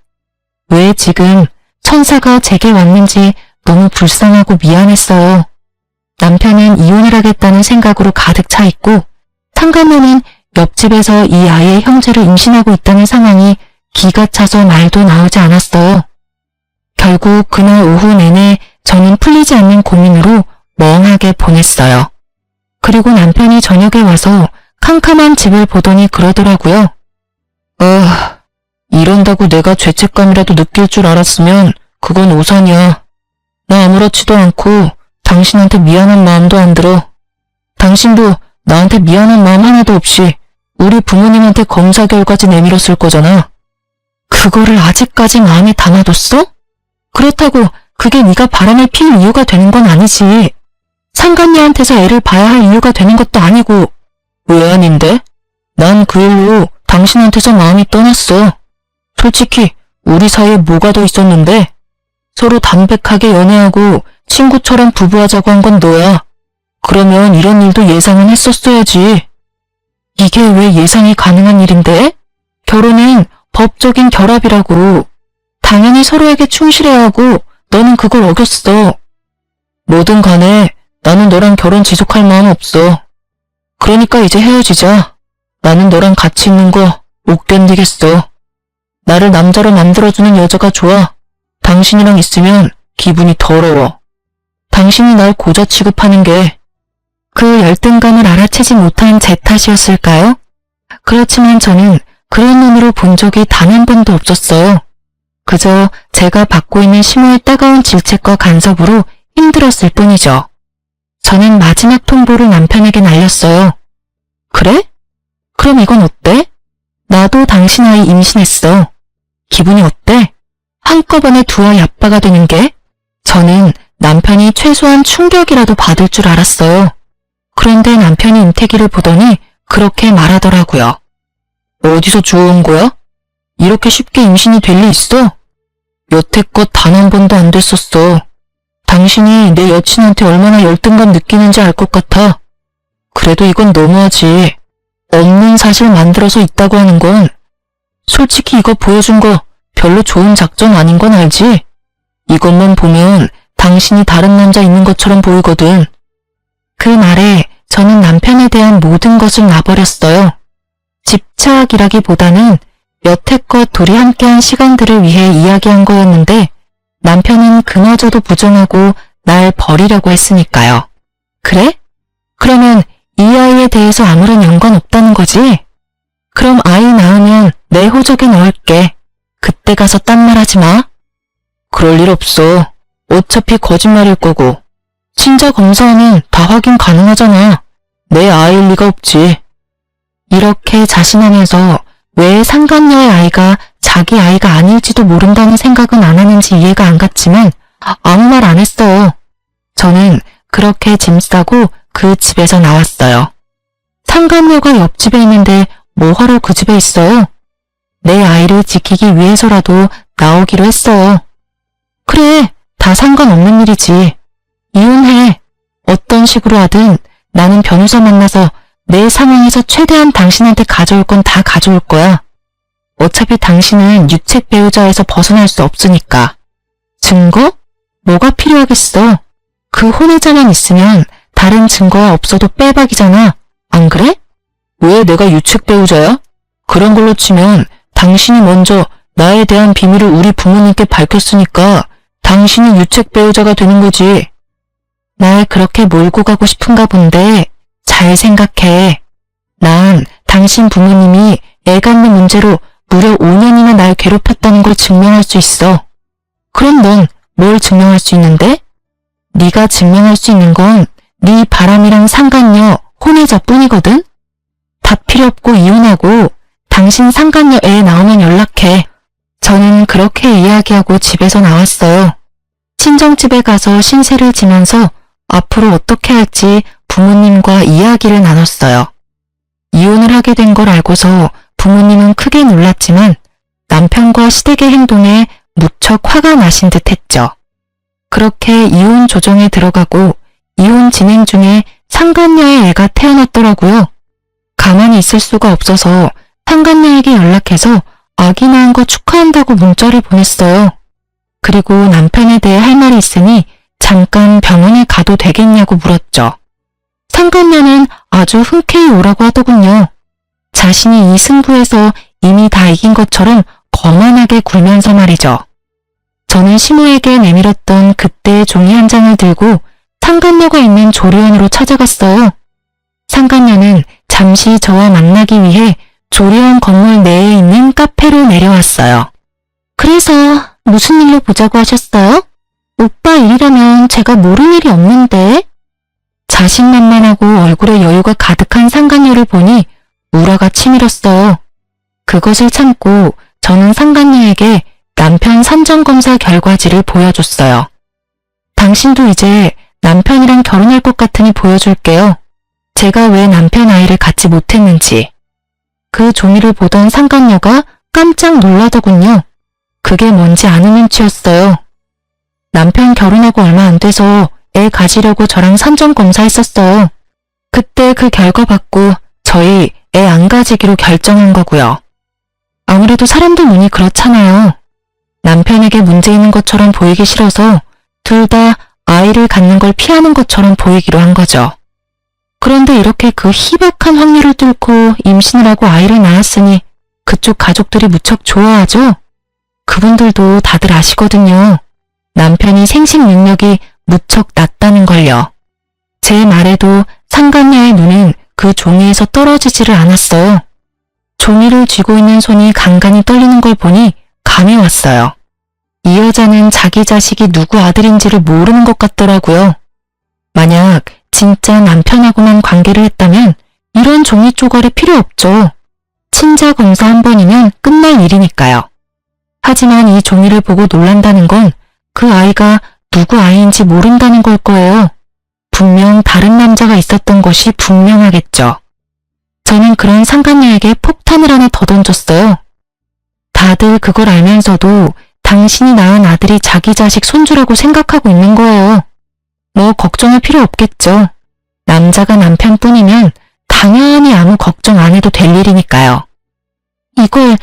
왜 지금 천사가 제게 왔는지 너무 불쌍하고 미안했어요. 남편은 이혼을 하겠다는 생각으로 가득 차 있고 상간녀는 옆집에서 이 아이의 형제를 임신하고 있다는 상황이 기가 차서 말도 나오지 않았어요. 결국 그날 오후 내내 저는 풀리지 않는 고민으로 멍하게 보냈어요. 그리고 남편이 저녁에 와서 캄캄한 집을 보더니 그러더라고요. 이런다고 내가 죄책감이라도 느낄 줄 알았으면 그건 오산이야. 나 아무렇지도 않고 당신한테 미안한 마음도 안 들어. 당신도 나한테 미안한 마음 하나도 없이 우리 부모님한테 검사 결과지 내밀었을 거잖아. 그거를 아직까지 마음에 담아뒀어? 그렇다고 그게 네가 바람을 피울 이유가 되는 건 아니지. 상간녀한테서 애를 봐야 할 이유가 되는 것도 아니고. 왜 아닌데? 난 그 일로 당신한테서 마음이 떠났어. 솔직히 우리 사이에 뭐가 더 있었는데? 서로 담백하게 연애하고 친구처럼 부부하자고 한 건 너야. 그러면 이런 일도 예상은 했었어야지. 이게 왜 예상이 가능한 일인데? 결혼은 법적인 결합이라고. 당연히 서로에게 충실해야 하고 너는 그걸 어겼어. 뭐든 간에 나는 너랑 결혼 지속할 마음 없어. 그러니까 이제 헤어지자. 나는 너랑 같이 있는 거 못 견디겠어. 나를 남자로 만들어주는 여자가 좋아. 당신이랑 있으면 기분이 더러워. 당신이 날 고자 취급하는 게 그 열등감을 알아채지 못한 제 탓이었을까요? 그렇지만 저는 그런 눈으로 본 적이 단 한 번도 없었어요. 그저 제가 받고 있는 심호의 따가운 질책과 간섭으로 힘들었을 뿐이죠. 저는 마지막 통보를 남편에게 날렸어요. 그래? 그럼 이건 어때? 나도 당신 아이 임신했어. 기분이 어때? 한꺼번에 두 아이 아빠가 되는 게? 저는 남편이 최소한 충격이라도 받을 줄 알았어요. 그런데 남편이 임태기를 보더니 그렇게 말하더라고요. 어디서 주워온 거야? 이렇게 쉽게 임신이 될 리 있어? 여태껏 단 한 번도 안 됐었어. 당신이 내 여친한테 얼마나 열등감 느끼는지 알 것 같아. 그래도 이건 너무하지. 없는 사실 만들어서 있다고 하는 건 솔직히 이거 보여준 거 별로 좋은 작전 아닌 건 알지? 이것만 보면 당신이 다른 남자 있는 것처럼 보이거든. 그 말에 저는 남편에 대한 모든 것을 놔버렸어요. 집착이라기보다는 여태껏 둘이 함께한 시간들을 위해 이야기한 거였는데 남편은 그마저도 부정하고 날 버리려고 했으니까요. 그래? 그러면 이 아이에 대해서 아무런 연관 없다는 거지? 그럼 아이 낳으면 내 호적에 넣을게. 그때 가서 딴 말 하지 마. 그럴 일 없어. 어차피 거짓말일 거고. 친자 검사하면 다 확인 가능하잖아. 내 아이일 리가 없지. 이렇게 자신하면서 왜 상간녀의 아이가 자기 아이가 아닐지도 모른다는 생각은 안 하는지 이해가 안 갔지만 아무 말 안 했어요. 저는 그렇게 짐 싸고 그 집에서 나왔어요. 상간녀가 옆집에 있는데 뭐하러 그 집에 있어요? 내 아이를 지키기 위해서라도 나오기로 했어요. 그래, 다 상관없는 일이지. 이혼해. 어떤 식으로 하든 나는 변호사 만나서 내 상황에서 최대한 당신한테 가져올 건 다 가져올 거야. 어차피 당신은 유책 배우자에서 벗어날 수 없으니까. 증거? 뭐가 필요하겠어? 그 혼외자만 있으면 다른 증거가 없어도 빼박이잖아. 안 그래? 왜 내가 유책 배우자야? 그런 걸로 치면 당신이 먼저 나에 대한 비밀을 우리 부모님께 밝혔으니까 당신이 유책 배우자가 되는 거지. 날 그렇게 몰고 가고 싶은가 본데 잘 생각해. 난 당신 부모님이 애 갖는 문제로 무려 5년이나 날 괴롭혔다는 걸 증명할 수 있어. 그럼 넌 뭘 증명할 수 있는데? 네가 증명할 수 있는 건 네 바람이랑 상간녀, 혼외자뿐이거든? 다 필요 없고 이혼하고 당신 상간녀 애 나오면 연락해. 저는 그렇게 이야기하고 집에서 나왔어요. 친정집에 가서 신세를 지면서 앞으로 어떻게 할지 부모님과 이야기를 나눴어요. 이혼을 하게 된 걸 알고서 부모님은 크게 놀랐지만 남편과 시댁의 행동에 무척 화가 나신 듯 했죠. 그렇게 이혼 조정에 들어가고 이혼 진행 중에 상간녀의 애가 태어났더라고요. 가만히 있을 수가 없어서 상간녀에게 연락해서 아기 낳은 거 축하한다고 문자를 보냈어요. 그리고 남편에 대해 할 말이 있으니 잠깐 병원에 가도 되겠냐고 물었죠. 상간녀는 아주 흔쾌히 오라고 하더군요. 자신이 이 승부에서 이미 다 이긴 것처럼 거만하게 굴면서 말이죠. 저는 시모에게 내밀었던 그때의 종이 한 장을 들고 상간녀가 있는 조리원으로 찾아갔어요. 상간녀는 잠시 저와 만나기 위해 조리원 건물 내에 있는 카페로 내려왔어요. 그래서 무슨 일로 보자고 하셨어요? 오빠 일이라면 제가 모를 일이 없는데. 자신만만하고 얼굴에 여유가 가득한 상간녀를 보니 우라가 치밀었어요. 그것을 참고 저는 상간녀에게 남편 산전검사 결과지를 보여줬어요. 당신도 이제 남편이랑 결혼할 것 같으니 보여줄게요. 제가 왜 남편 아이를 갖지 못했는지. 그 종이를 보던 상간녀가 깜짝 놀라더군요. 그게 뭔지 아는 눈치였어요. 남편 결혼하고 얼마 안 돼서 애 가지려고 저랑 산전검사했었어요. 그때 그 결과 받고 저희 애 안 가지기로 결정한 거고요. 아무래도 사람들 눈이 그렇잖아요. 남편에게 문제 있는 것처럼 보이기 싫어서 둘 다 아이를 갖는 걸 피하는 것처럼 보이기로 한 거죠. 그런데 이렇게 그 희박한 확률을 뚫고 임신을 하고 아이를 낳았으니 그쪽 가족들이 무척 좋아하죠? 그분들도 다들 아시거든요. 남편이 생식 능력이 무척 낮다는 걸요. 제 말에도 상간녀의 눈은 그 종이에서 떨어지지를 않았어요. 종이를 쥐고 있는 손이 간간히 떨리는 걸 보니 감이 왔어요. 이 여자는 자기 자식이 누구 아들인지를 모르는 것 같더라고요. 만약 진짜 남편하고만 관계를 했다면 이런 종이 쪼가리 필요 없죠. 친자 검사 한 번이면 끝날 일이니까요. 하지만 이 종이를 보고 놀란다는 건 그 아이가 누구 아이인지 모른다는 걸 거예요. 분명 다른 남자가 있었던 것이 분명하겠죠. 저는 그런 상간녀에게 폭탄을 하나 더 던졌어요. 다들 그걸 알면서도 당신이 낳은 아들이 자기 자식 손주라고 생각하고 있는 거예요. 뭐 걱정할 필요 없겠죠. 남자가 남편뿐이면 당연히 아무 걱정 안 해도 될 일이니까요. 이걸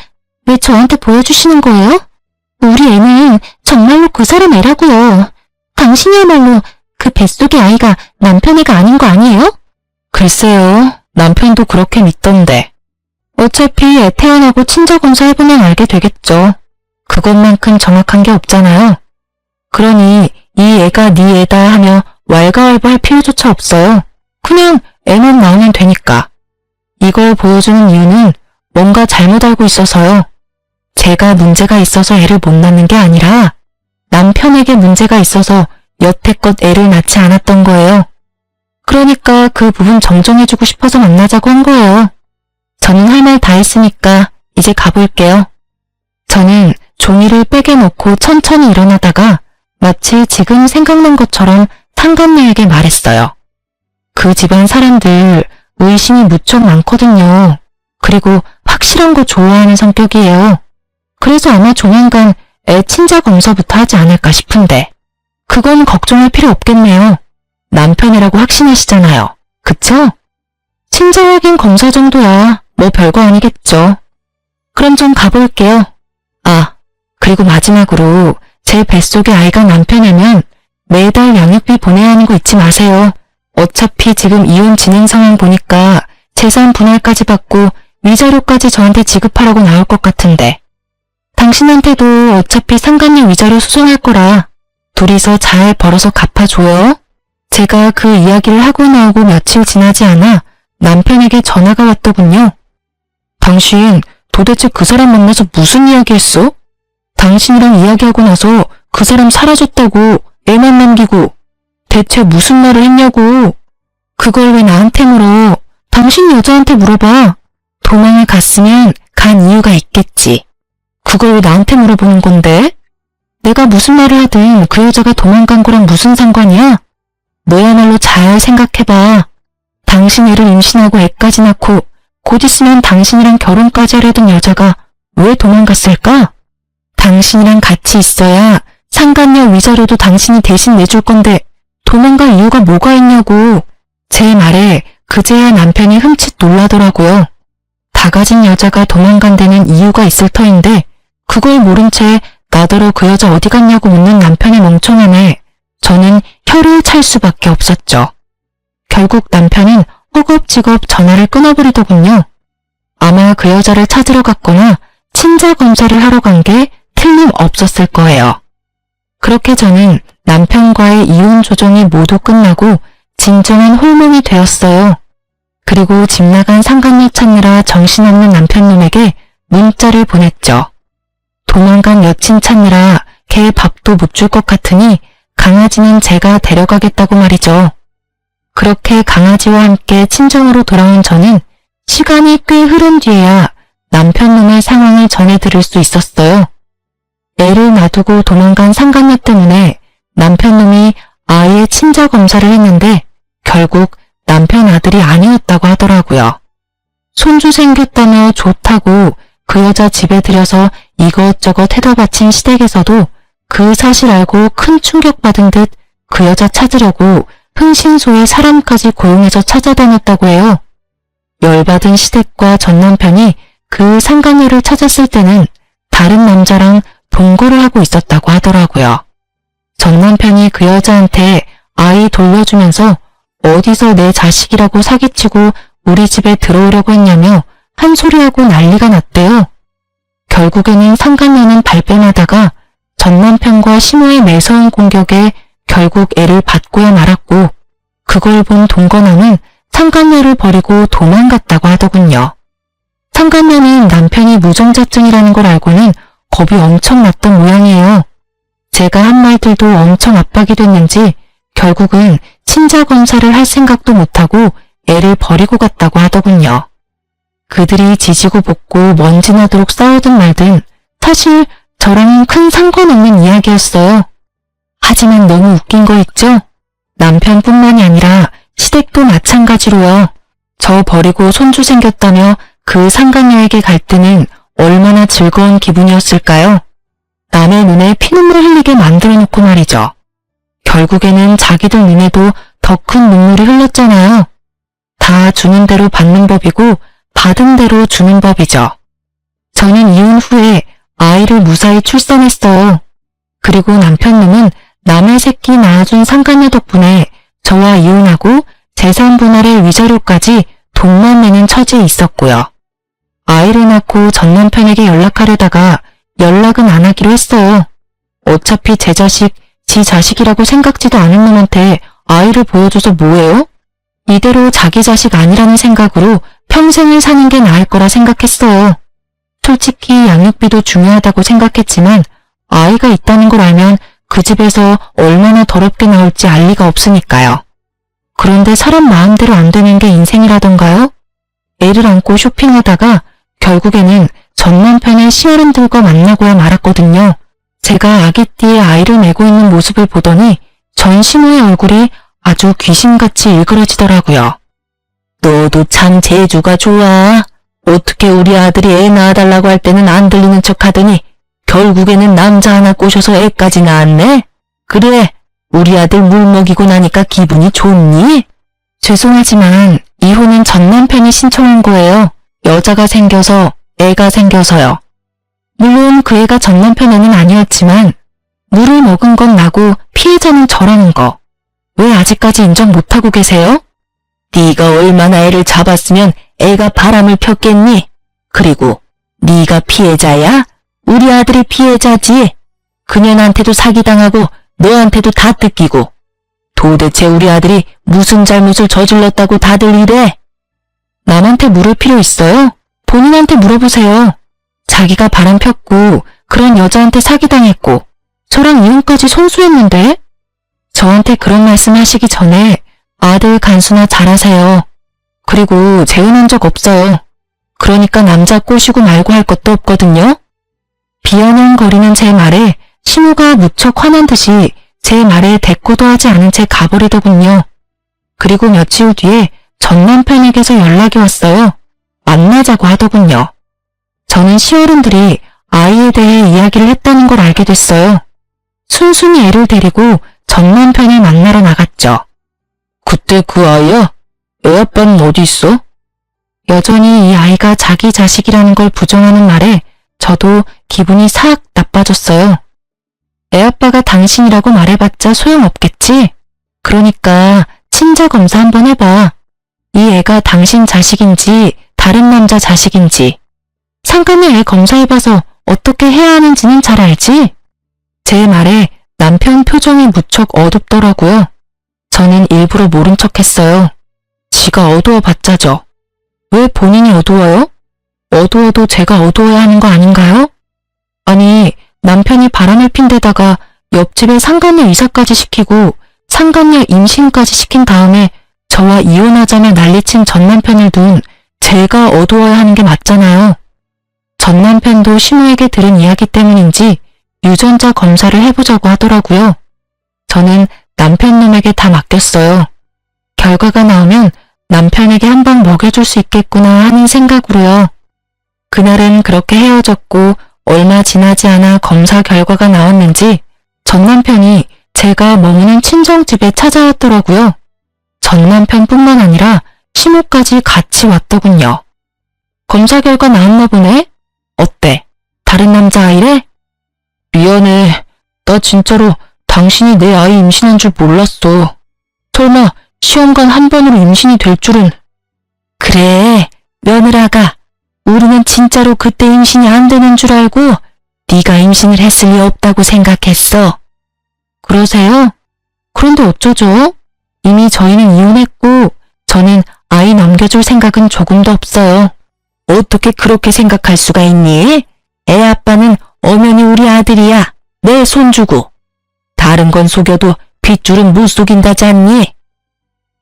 왜 저한테 보여주시는 거예요? 우리 애는 정말로 그 사람 애라고요. 당신이야말로 그 뱃속의 아이가 남편 애가 아닌 거 아니에요? 글쎄요. 남편도 그렇게 믿던데. 어차피 애 태어나고 친자검사 해보면 알게 되겠죠. 그것만큼 정확한 게 없잖아요. 그러니 이 애가 네 애다 하며 왈가왈부할 필요조차 없어요. 그냥 애만 낳으면 되니까. 이걸 보여주는 이유는 뭔가 잘못 알고 있어서요. 제가 문제가 있어서 애를 못 낳는 게 아니라 남편에게 문제가 있어서 여태껏 애를 낳지 않았던 거예요. 그러니까 그 부분 정정해주고 싶어서 만나자고 한 거예요. 저는 할 말 다 했으니까 이제 가볼게요. 저는 종이를 백에 놓고 천천히 일어나다가 마치 지금 생각난 것처럼 상간녀에게 말했어요. 그 집안 사람들 의심이 무척 많거든요. 그리고 확실한 거 좋아하는 성격이에요. 그래서 아마 조만간 애 친자 검사부터 하지 않을까 싶은데 그건 걱정할 필요 없겠네요. 남편이라고 확신하시잖아요. 그쵸? 친자 확인 검사 정도야 뭐 별거 아니겠죠. 그럼 좀 가볼게요. 아, 그리고 마지막으로 제 뱃속의 아이가 남편이면 매달 양육비 보내야 하는 거 잊지 마세요. 어차피 지금 이혼 진행 상황 보니까 재산 분할까지 받고 위자료까지 저한테 지급하라고 나올 것 같은데 당신한테도 어차피 상간녀 위자료 소송할 거라 둘이서 잘 벌어서 갚아줘요. 제가 그 이야기를 하고 나오고 며칠 지나지 않아 남편에게 전화가 왔더군요. 당신 도대체 그 사람 만나서 무슨 이야기 했어? 당신이랑 이야기하고 나서 그 사람 사라졌다고 애만 남기고 대체 무슨 말을 했냐고. 그걸 왜 나한테 물어? 당신 여자한테 물어봐. 도망을 갔으면 간 이유가 있겠지. 그걸 왜 나한테 물어보는 건데? 내가 무슨 말을 하든 그 여자가 도망간 거랑 무슨 상관이야? 너야말로 잘 생각해봐. 당신 애를 임신하고 애까지 낳고 곧 있으면 당신이랑 결혼까지 하려던 여자가 왜 도망갔을까? 당신이랑 같이 있어야 상간녀 위자료도 당신이 대신 내줄 건데 도망갈 이유가 뭐가 있냐고. 제 말에 그제야 남편이 흠칫 놀라더라고요. 다 가진 여자가 도망간 데는 이유가 있을 터인데 그걸 모른 채 나더러 그 여자 어디 갔냐고 묻는 남편의 멍청함에 저는 혀를 찰 수밖에 없었죠. 결국 남편은 허겁지겁 전화를 끊어버리더군요. 아마 그 여자를 찾으러 갔거나 친자 검사를 하러 간 게 틀림없었을 거예요. 그렇게 저는 남편과의 이혼 조정이 모두 끝나고 진정한 홀몸이 되었어요. 그리고 집 나간 상간녀 찾느라 정신없는 남편놈에게 문자를 보냈죠. 도망간 여친 찾느라 걔 밥도 못 줄 것 같으니 강아지는 제가 데려가겠다고 말이죠. 그렇게 강아지와 함께 친정으로 돌아온 저는 시간이 꽤 흐른 뒤에야 남편놈의 상황을 전해 들을 수 있었어요. 애를 놔두고 도망간 상간녀 때문에 남편놈이 아이의 친자 검사를 했는데 결국 남편 아들이 아니었다고 하더라고요. 손주 생겼다며 좋다고 그 여자 집에 들여서 이것저것 해다 바친 시댁에서도 그 사실 알고 큰 충격받은 듯 그 여자 찾으려고 흥신소에 사람까지 고용해서 찾아다녔다고 해요. 열받은 시댁과 전 남편이 그 상간녀를 찾았을 때는 다른 남자랑 동거를 하고 있었다고 하더라고요. 전 남편이 그 여자한테 아이 돌려주면서 어디서 내 자식이라고 사기치고 우리 집에 들어오려고 했냐며 한 소리하고 난리가 났대요. 결국에는 상간녀는 발뺌하다가 전 남편과 시모의 매서운 공격에 결국 애를 받고야 말았고 그걸 본 동거남은 상간녀를 버리고 도망갔다고 하더군요. 상간녀는 남편이 무정자증이라는 걸 알고는 겁이 엄청 났던 모양이에요. 제가 한 말들도 엄청 압박이 됐는지 결국은 친자 검사를 할 생각도 못하고 애를 버리고 갔다고 하더군요. 그들이 지지고 볶고 먼지 나도록 싸우든 말든 사실 저랑은 큰 상관없는 이야기였어요. 하지만 너무 웃긴 거 있죠? 남편뿐만이 아니라 시댁도 마찬가지로요. 저 버리고 손주 생겼다며 그 상간녀에게 갈 때는 얼마나 즐거운 기분이었을까요? 남의 눈에 피눈물 흘리게 만들어 놓고 말이죠. 결국에는 자기들 눈에도 더 큰 눈물이 흘렀잖아요. 다 주는 대로 받는 법이고 받은 대로 주는 법이죠. 저는 이혼 후에 아이를 무사히 출산했어요. 그리고 남편놈은 남의 새끼 낳아준 상간녀 덕분에 저와 이혼하고 재산 분할의 위자료까지 돈만 내는 처지에 있었고요. 아이를 낳고 전 남편에게 연락하려다가 연락은 안 하기로 했어요. 어차피 제 자식, 지 자식이라고 생각지도 않은 놈한테 아이를 보여줘서 뭐해요? 이대로 자기 자식 아니라는 생각으로 평생을 사는 게 나을 거라 생각했어요. 솔직히 양육비도 중요하다고 생각했지만 아이가 있다는 걸 알면 그 집에서 얼마나 더럽게 나올지 알 리가 없으니까요. 그런데 사람 마음대로 안 되는 게 인생이라던가요? 애를 안고 쇼핑하다가 결국에는 전 남편의 시어른들과 만나고야 말았거든요. 제가 아기띠에 아이를 메고 있는 모습을 보더니 전 시모의 얼굴이 아주 귀신같이 일그러지더라고요. 너도 참 재주가 좋아. 어떻게 우리 아들이 애 낳아달라고 할 때는 안 들리는 척 하더니 결국에는 남자 하나 꼬셔서 애까지 낳았네? 그래, 우리 아들 물 먹이고 나니까 기분이 좋니? 죄송하지만 이혼은 전 남편이 신청한 거예요. 여자가 생겨서, 애가 생겨서요. 물론 그 애가 전 남편애는 아니었지만 물을 먹은 건 나고 피해자는 저라는 거. 왜 아직까지 인정 못하고 계세요? 네가 얼마나 애를 잡았으면 애가 바람을 폈겠니? 그리고 네가 피해자야? 우리 아들이 피해자지. 그년한테도 사기당하고 너한테도 다 뜯기고. 도대체 우리 아들이 무슨 잘못을 저질렀다고 다들 이래? 남한테 물을 필요 있어요? 본인한테 물어보세요. 자기가 바람 폈고 그런 여자한테 사기당했고 저랑 이혼까지 손수했는데? 저한테 그런 말씀 하시기 전에 아들 간수나 잘하세요. 그리고 재혼한 적 없어요. 그러니까 남자 꼬시고 말고 할 것도 없거든요. 비아냥거리는 제 말에 시모가 무척 화난 듯이 제 말에 대꾸도 하지 않은 채 가버리더군요. 그리고 며칠 뒤에 전 남편에게서 연락이 왔어요. 만나자고 하더군요. 저는 시어른들이 아이에 대해 이야기를 했다는 걸 알게 됐어요. 순순히 애를 데리고 전 남편을 만나러 나갔죠. 그때 그 아이야? 애 아빠는 어디 있어? 여전히 이 아이가 자기 자식이라는 걸 부정하는 말에 저도 기분이 싹 나빠졌어요. 애 아빠가 당신이라고 말해봤자 소용없겠지? 그러니까 친자 검사 한번 해봐. 이 애가 당신 자식인지 다른 남자 자식인지, 상간녀 애 검사해봐서 어떻게 해야 하는지는 잘 알지? 제 말에 남편 표정이 무척 어둡더라고요. 저는 일부러 모른 척했어요. 지가 어두워봤자죠. 왜 본인이 어두워요? 어두워도 제가 어두워야 하는 거 아닌가요? 아니, 남편이 바람을 핀 데다가 옆집에 상간녀 이사까지 시키고 상간녀 임신까지 시킨 다음에 저와 이혼하자며 난리친 전 남편을 둔 제가 어두워야 하는 게 맞잖아요. 전 남편도 시모에게 들은 이야기 때문인지 유전자 검사를 해보자고 하더라고요. 저는 남편 놈에게 다 맡겼어요. 결과가 나오면 남편에게 한 방 먹여줄 수 있겠구나 하는 생각으로요. 그날은 그렇게 헤어졌고 얼마 지나지 않아 검사 결과가 나왔는지 전 남편이 제가 머무는 친정집에 찾아왔더라고요. 전 남편뿐만 아니라 시모까지 같이 왔더군요. 검사 결과 나왔나 보네? 어때? 다른 남자아이래? 미안해. 나 진짜로 당신이 내 아이 임신한 줄 몰랐어. 설마 시험관 한 번으로 임신이 될 줄은. 그래, 며느라가. 우리는 진짜로 그때 임신이 안 되는 줄 알고 네가 임신을 했을 리 없다고 생각했어. 그러세요? 그런데 어쩌죠? 이미 저희는 이혼했고 저는 아이 남겨줄 생각은 조금도 없어요. 어떻게 그렇게 생각할 수가 있니? 애 아빠는 엄연히 우리 아들이야. 내 손주고. 다른 건 속여도 핏줄은 못 속인다지 않니?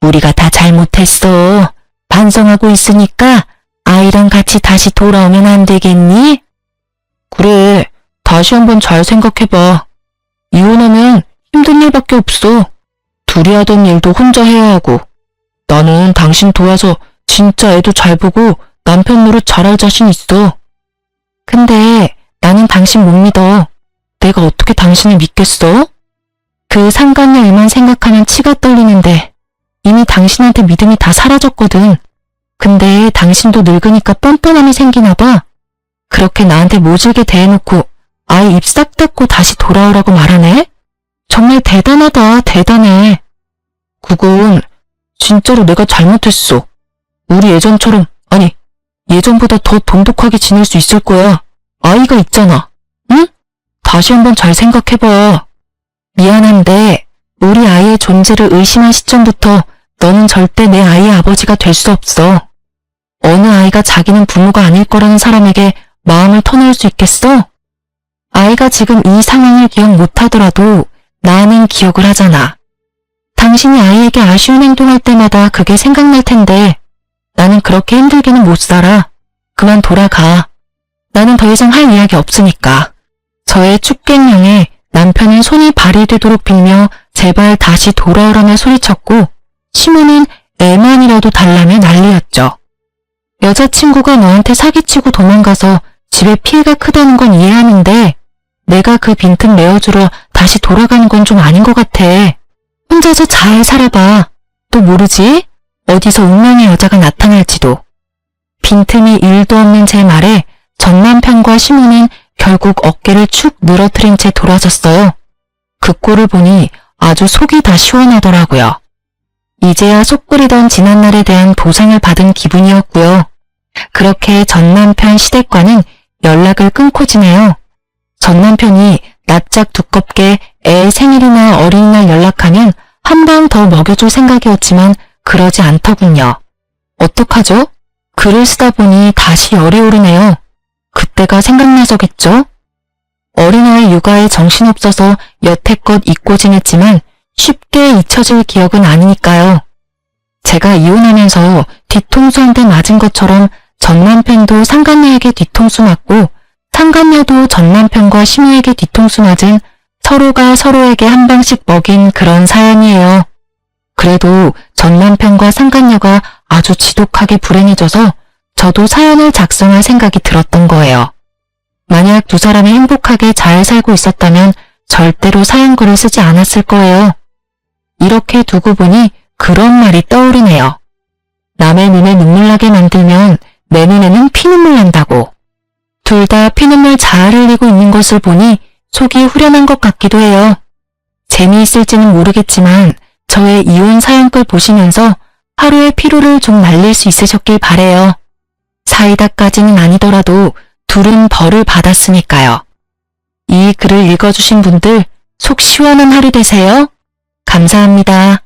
우리가 다 잘못했어. 반성하고 있으니까 아이랑 같이 다시 돌아오면 안 되겠니? 그래, 다시 한번 잘 생각해봐. 이혼하면 힘든 일밖에 없어. 둘이 하던 일도 혼자 해야 하고. 나는 당신 도와서 진짜 애도 잘 보고 남편 노릇 잘할 자신 있어. 근데 나는 당신 못 믿어. 내가 어떻게 당신을 믿겠어? 그 상간녀 일만 생각하면 치가 떨리는데 이미 당신한테 믿음이 다 사라졌거든. 근데 당신도 늙으니까 뻔뻔함이 생기나 봐. 그렇게 나한테 모질게 대해놓고 아예 입 싹 닫고 다시 돌아오라고 말하네? 정말 대단하다, 대단해. 그건 진짜로 내가 잘못했어. 우리 예전처럼, 아니, 예전보다 더 돈독하게 지낼 수 있을 거야. 아이가 있잖아. 응? 다시 한번 잘 생각해봐. 미안한데 우리 아이의 존재를 의심한 시점부터 너는 절대 내 아이의 아버지가 될 수 없어. 어느 아이가 자기는 부모가 아닐 거라는 사람에게 마음을 터놓을 수 있겠어? 아이가 지금 이 상황을 기억 못하더라도 나는 기억을 하잖아. 당신이 아이에게 아쉬운 행동할 때마다 그게 생각날 텐데 나는 그렇게 힘들게는 못 살아. 그만 돌아가. 나는 더 이상 할 이야기 없으니까. 저의 축객명에 남편은 손이 발이 되도록 빌며 제발 다시 돌아오라며 소리쳤고 시모는 애만이라도 달라며 난리였죠. 여자친구가 너한테 사기치고 도망가서 집에 피해가 크다는 건 이해하는데 내가 그 빈틈 메워주러 다시 돌아가는 건 좀 아닌 것 같아. 혼자서 잘 살아봐. 또 모르지? 어디서 운명의 여자가 나타날지도. 빈틈이 1도 없는 제 말에 전 남편과 시모는 결국 어깨를 축 늘어뜨린 채 돌아섰어요. 그 꼴을 보니 아주 속이 다 시원하더라고요. 이제야 속 끓이던 지난날에 대한 보상을 받은 기분이었고요. 그렇게 전 남편 시댁과는 연락을 끊고 지내요. 전 남편이 낯짝 두껍게 애 생일이나 어린이날 연락하면 한 방 더 먹여줄 생각이었지만 그러지 않더군요. 어떡하죠? 글을 쓰다 보니 다시 열이 오르네요. 그때가 생각나서겠죠? 어린아이 육아에 정신없어서 여태껏 잊고 지냈지만 쉽게 잊혀질 기억은 아니니까요. 제가 이혼하면서 뒤통수 한 대 맞은 것처럼 전 남편도 상간녀에게 뒤통수 맞고 상간녀도 전 남편과 시모에게 뒤통수 맞은 서로가 서로에게 한 방씩 먹인 그런 사연이에요. 그래도 전 남편과 상간녀가 아주 지독하게 불행해져서 저도 사연을 작성할 생각이 들었던 거예요. 만약 두 사람이 행복하게 잘 살고 있었다면 절대로 사연글을 쓰지 않았을 거예요. 이렇게 두고 보니 그런 말이 떠오르네요. 남의 눈에 눈물 나게 만들면 내 눈에는 피눈물 난다고. 둘 다 피눈물 잘 흘리고 있는 것을 보니 속이 후련한 것 같기도 해요. 재미있을지는 모르겠지만 저의 이혼 사연글 보시면서 하루의 피로를 좀 날릴 수 있으셨길 바래요. 사이다까지는 아니더라도 둘은 벌을 받았으니까요. 이 글을 읽어주신 분들 속 시원한 하루 되세요. 감사합니다.